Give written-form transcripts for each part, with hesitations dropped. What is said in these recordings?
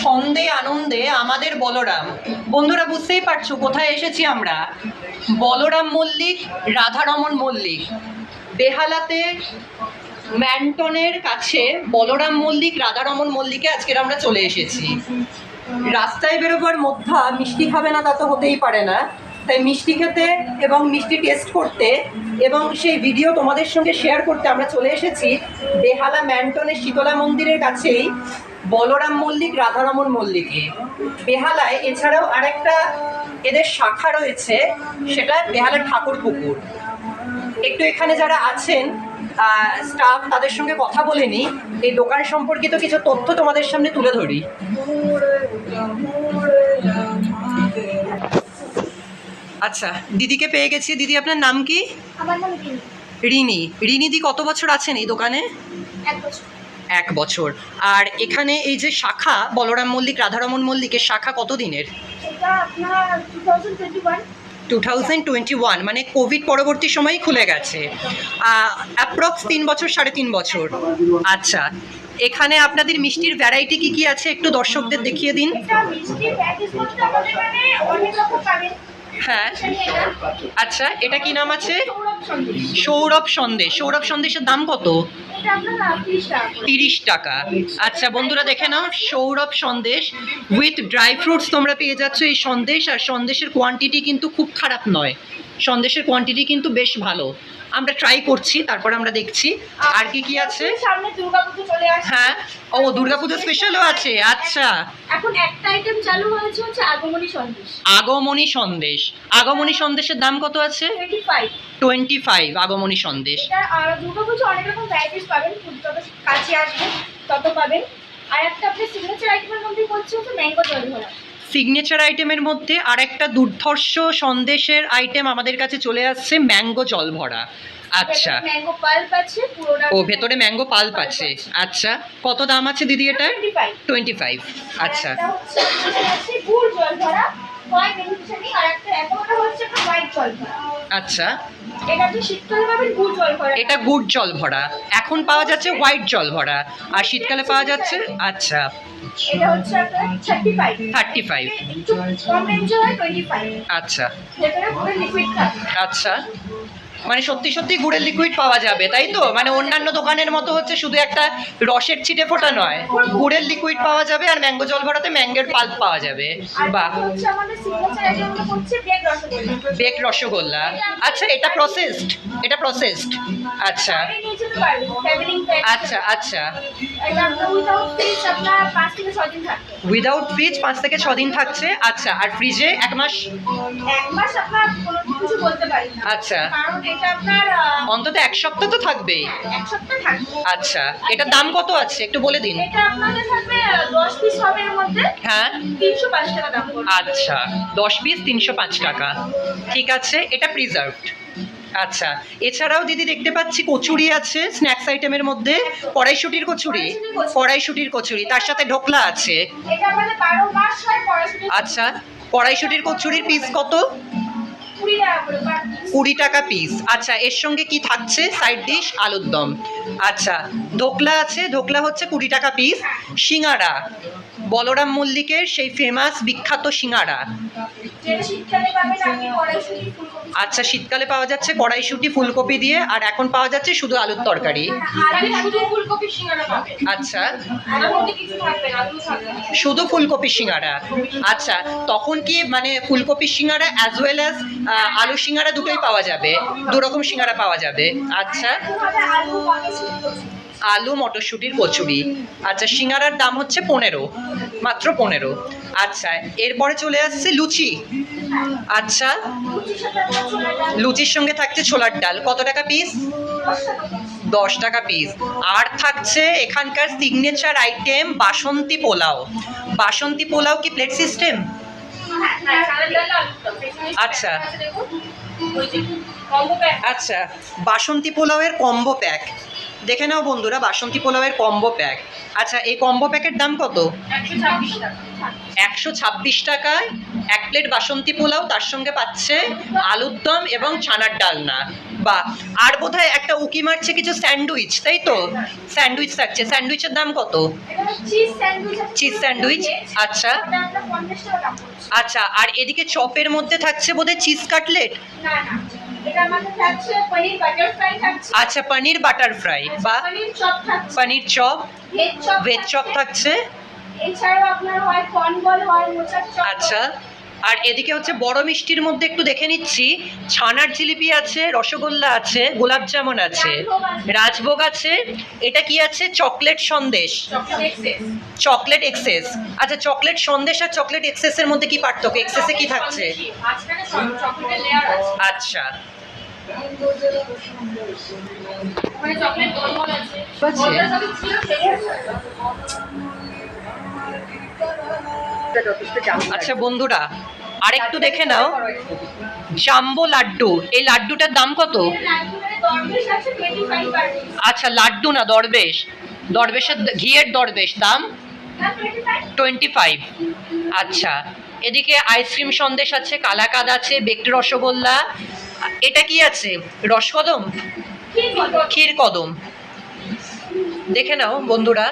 ছন্দে আনন্দে আমাদের বলরাম। বন্ধুরা বুঝতেই পারছো কোথায় এসেছি আমরা। বলরাম মল্লিক, রাধারমন মল্লিক, বেহালাতে ম্যান্টনের কাছে বলরাম মল্লিক, রাধারমন মল্লিকে আজকের আমরা চলে এসেছি। রাস্তায় বেরোবার মধ্যে মিষ্টি খাবে না তা তো হতেই পারে না, তাই মিষ্টি খেতে এবং মিষ্টি টেস্ট করতে এবং সেই ভিডিও তোমাদের সঙ্গে শেয়ার করতে আমরা চলে এসেছি বেহালা ম্যান্টনের শীতলা মন্দিরের কাছেই বলরাম মল্লিক, রাধারমন মল্লিকে। বেহালায় এছাড়াও আরেকটা এদের শাখা রয়েছে, সেটা বেহালা ঠাকুরপুকুর। একটু এখানে যারা আছেন স্টাফ, তাদের সঙ্গে কথা বলে নিই, এই দোকান সম্পর্কিত কিছু তথ্য তোমাদের সামনে তুলে ধরি। আচ্ছা, দিদিকে পেয়ে গেছি। দিদি, আপনার নাম কি? আমার নাম রিনি। রিনি। রিনিদি কত বছর আছেন এই দোকানে? 1 বছর। 1 বছর। আর এখানে এই যে শাখা বলরাম মল্লিক, রাধারমন মল্লিকের শাখা কত দিনের? এটা আপনার 2021, মানে কোভিড পরবর্তী সময়ই খুলে গেছে। অ্যাপ্রক্স 3 বছর, 3.5 বছর। আচ্ছা, এখানে আপনাদের মিষ্টির ভ্যারাইটি কি কি আছে একটু দর্শকদের দেখিয়ে দিন। এটা মিষ্টির প্যাকেজ বলতে আমাদের এখানে অনেক রকম পাবেন। হ্যাঁ, আচ্ছা, এটা কি নাম আছে? সৌরভ সন্দেশ। সৌরভ সন্দেশ। সৌরভ সন্দেশের দাম কত? এটা আপনার 30 টাকা। 30 টাকা। আচ্ছা বন্ধুরা, দেখে নাও, Sourav sandesh with dry fruits তোমরা পেয়ে যাচ্ছ এই সন্দেশ। আর সন্দেশের কোয়ান্টিটি কিন্তু খুব খারাপ নয়, সন্দেশের কোয়ান্টিটি কিন্তু বেশ ভালো। আমরা ট্রাই করছি, তারপর আমরা দেখছি আর কি কি আছে। সামনে দুর্গাপুজো চলে আসছে। হ্যাঁ, ও দুর্গাপুজো স্পেশালও আছে। আচ্ছা, এখন একটা আইটেম চালু হয়েছে, হচ্ছে আগমনী সন্দেশ। আগমনী সন্দেশ। আগমনী সন্দেশের দাম কত আছে? 25 আগমনী সন্দেশ। এটা দুর্গাপুজো অনেক রকম ভ্যারাইটিস পাবেন, যত কাছে আসবে তত পাবেন। আর একটা আপনি সিগনেচার আইটেমের মধ্যে হচ্ছে ম্যাঙ্গো জল ভরা। সিগনেচার আইটেমের মধ্যে আরেকটা দুর্ধর্ষ সন্দেশের আইটেম আমাদের কাছে চলে আসছে, ম্যাঙ্গো জল ভরা। আচ্ছা, ম্যাঙ্গো পাল্প আছে পুরোটা। ও ভেতরে ম্যাঙ্গো পাল্প আছে। আচ্ছা, কত দাম আছে দিদি এটা? 25। আচ্ছা, গুড় জল ভরা, হয় বেনিফিশিয়ারি। আর একটা এখনটা হচ্ছে একটা হোয়াইট জল ভরা। আচ্ছা, এটা আপনি শীতকালে পাবেন গুড় জল ভরা। এটা গুড় জল ভরা। এখন পাওয়া যাচ্ছে হোয়াইট জল ভরা, আর শীতকালে পাওয়া যাচ্ছে। আচ্ছা, এটা হচ্ছে আপনার 35। একটু কম রেঞ্জে হয় 25। আচ্ছা, ভেতরে পুরো লিকুইড থাকে। আচ্ছা, মানে সত্যি সত্যি গুড়ের লিকুইড পাওয়া যাবে, তাই তো? মানে অন্যান্য দোকানের মতো হচ্ছে শুধু একটা রসের ছিটে ফোটা নয়, গুড়ের লিকুইড পাওয়া যাবে। আর ম্যাঙ্গো জল ভরাতে ম্যাঙ্গোর পাল্প পাওয়া যাবে। বাহ, হচ্ছে আমাদের সিগনেচার আইটেমগুলো হচ্ছে বেক রসগোল্লা। বেক রসগোল্লা। আচ্ছা, এটা প্রসেসড? এটা প্রসেসড। আচ্ছা, আপনি নিয়ে যেতে পারবেন ট্রাভেলিং প্যাক। আচ্ছা, আচ্ছা, এটা আপনার উইদাউট ফ্রিজ আপনার 5 থেকে 6 দিন থাকবে। উইদাউট ফ্রিজ 5 থেকে 6 দিন থাকছে। আচ্ছা, আর ফ্রিজে 1 মাস? 1 মাস আপনার কোনো কিছু বলতে পারি না। আচ্ছা, কারণ এটা আপনার অন্তত 1 সপ্তাহ তো থাকবেই। 1 সপ্তাহ থাকবে। আচ্ছা, এটার দাম কত আছে একটু বলে দিন। এটা আপনাদের থাকবে 10 পিস হবে এর মধ্যে। হ্যাঁ, 305 টাকা দাম পড়বে। আচ্ছা, 10 পিস 305 টাকা। ঠিক আছে, এটা প্রিজার্ভড। আচ্ছা, এছাড়াও দিদি দেখতে পাচ্ছি কচুরি আছে স্ন্যাক্স আইটেমের মধ্যে। কড়াইশুটির কচুরি। কড়াইশুটির কচুরি, তার সাথে ঢোকলা আছে। এটা আমাদের 12 মাস হয় পড়াশোনা। আচ্ছা, কড়াইশুটির কচুরির পিস কত? 20 টাকা করে পার পিস। 20 টাকা পিস। আচ্ছা, এর সঙ্গে কি থাকছে সাইড ডিশ? আলুর দম। আচ্ছা, ঢোকলা আছে। ঢোকলা হচ্ছে 20 টাকা পিস। সিঙ্গাড়া, বলরাম মল্লিকের সেই ফেমাস বিখ্যাত সিঙ্গাড়া। যেটা শীতকালে পাবেন আপনি কড়াইশুঁটি ফুলকপি। আচ্ছা, শীতকালে পাওয়া যাচ্ছে কড়াইশুঁটি ফুলকপি দিয়ে, আর এখন পাওয়া যাচ্ছে শুধু আলুর তরকারি। আর শুধু ফুলকপি সিঙ্গাড়া পাবেন। আচ্ছা, আর মধ্যে কিছু থাকবে না, আলু থাকবে না। শুধু ফুলকপি সিঙ্গাড়া। আচ্ছা, তখন কি মানে ফুলকপি সিঙ্গাড়া অ্যাজ ওয়েল অ্যাজ আলু সিঙ্গাড়া দুটোই পাওয়া যাবে? দুরকম সিঙ্গাড়া পাওয়া যাবে। আচ্ছা, আলু মটরশুঁটি কচুরি। আলু মটরশুঁটির কচুরি। আচ্ছা, সিঙ্গাড়ার দাম হচ্ছে 15, মাত্র 15। আচ্ছা, এরপরে চলে আসছে লুচি। আচ্ছা, লুচির সাথে আপনার ছোলার ডাল। লুচির সঙ্গে থাকছে ছোলার ডাল। কত টাকা পিস? 10 টাকা পিস। 10 টাকা পিস। আর থাকছে এখানকার সিগনেচার আইটেম বাসন্তী পোলাও। বাসন্তী পোলাও কি প্লেট সিস্টেম? হ্যাঁ, চালের ডাল আলুর দম। আচ্ছা, ওই যে কম্বো প্যাক। আচ্ছা, বাসন্তী পোলাওয়ের কম্বো প্যাক। দেখে নাও বন্ধুরা, বাসন্তী পোলাওয়ের কম্বো প্যাক। আচ্ছা, এই কম্বো প্যাকের দাম কত? 126 টাকা। 126 টাকায় 1 প্লেট বাসন্তী পোলাও, তার সঙ্গে পাচ্ছে আলুর দম এবং ছানার ডালনা। বা আর বোধহয় একটা উকি মারছে কিছু স্যান্ডউইচ, তাই তো? স্যান্ডউইচ থাকছে। স্যান্ডউইচের দাম কত? এটা চিজ স্যান্ডউইচ আছে। চিজ স্যান্ডউইচ, আচ্ছা। ওটা আমরা 50 টাকা দাম পড়ছে। আচ্ছা, আর এদিকে চপের মধ্যে থাকছে বোধহয় চিজ কাটলেট। না না, এটা আমাদের থাকছে পনির বাটার ফ্রাই থাকছে। আচ্ছা, পনির বাটার ফ্রাই বা পনির চপ থাকছে। Paneer chop, veg chop veg chop থাকছে। এছাড়াও আপনার হয় কর্ন বল, হয় মোচার চপ। আচ্ছা, আর এদিকে হচ্ছে বড় মিষ্টির মধ্যে একটু দেখে নিচ্ছি, ছানার জিলিপি আছে, রসগোল্লা আছে, গোলাপ জামুন আছে, রাজভোগ আছে। এটা কি আছে? Chocolate sandesh, chocolate excess. আচ্ছা, চকলেট সন্দেশ আর চকলেট এক্সেসের মধ্যে কি পার্থক্য? এক্সেসে কি থাকছে? চকলেটের লেয়ার আছে। আচ্ছা, মানে চকলেট গোলমল আছে। আছে। গোলটা সবই ছিল সেই আছে। আচ্ছা বন্ধুরা, আরেকটু দেখে নাও, জাম্বো লাড্ডু। এই লাড্ডুটার দাম কত? লাড্ডুরে দরবেশ আছে 25 পার পিস। আচ্ছা, লাড্ডু না, দরবেশ। দরবেশের ঘিয়ের দরবেশ, দাম না 25। 25। আচ্ছা, এদিকে আইসক্রিম সন্দেশ আছে, কালাকাদ আছে, বেকড রসগোল্লা। এটা কি আছে? রসকদম, কি বলো? ক্ষীর কদম। দেখে নাও বন্ধুরা।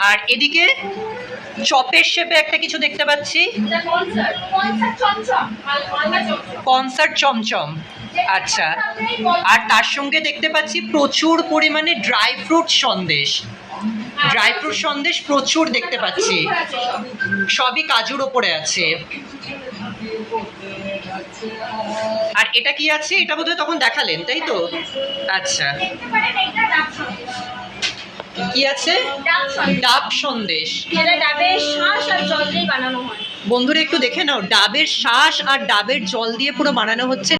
আর এদিকে চপের শেপে একটা কিছু দেখতে পাচ্ছি, এটা কনসার্ট চমচম, মালদা চমচম। কনসার্ট চমচম। আচ্ছা, আর তার সঙ্গে দেখতে পাচ্ছি প্রচুর পরিমাণে dry fruit Sandesh. Dry fruit Sandesh প্রচুর দেখতে পাচ্ছি, সবই কাজুর ওপরে আছে। আর এটা কি আছে? এটা বোধহয় তখন দেখালেন, তাই তো? আচ্ছা, দেখতে পারেন এটা ডাব সন্দেশ। কি আছে? ডাব সন্দেশ। ডাব সন্দেশ। এটা ডাবের শাঁস আর জল দিয়ে বানানো হয়। বন্ধুরা একটু দেখে নাও, ডাবের শাঁস আর ডাবের জল দিয়ে পুরো বানানো হচ্ছে।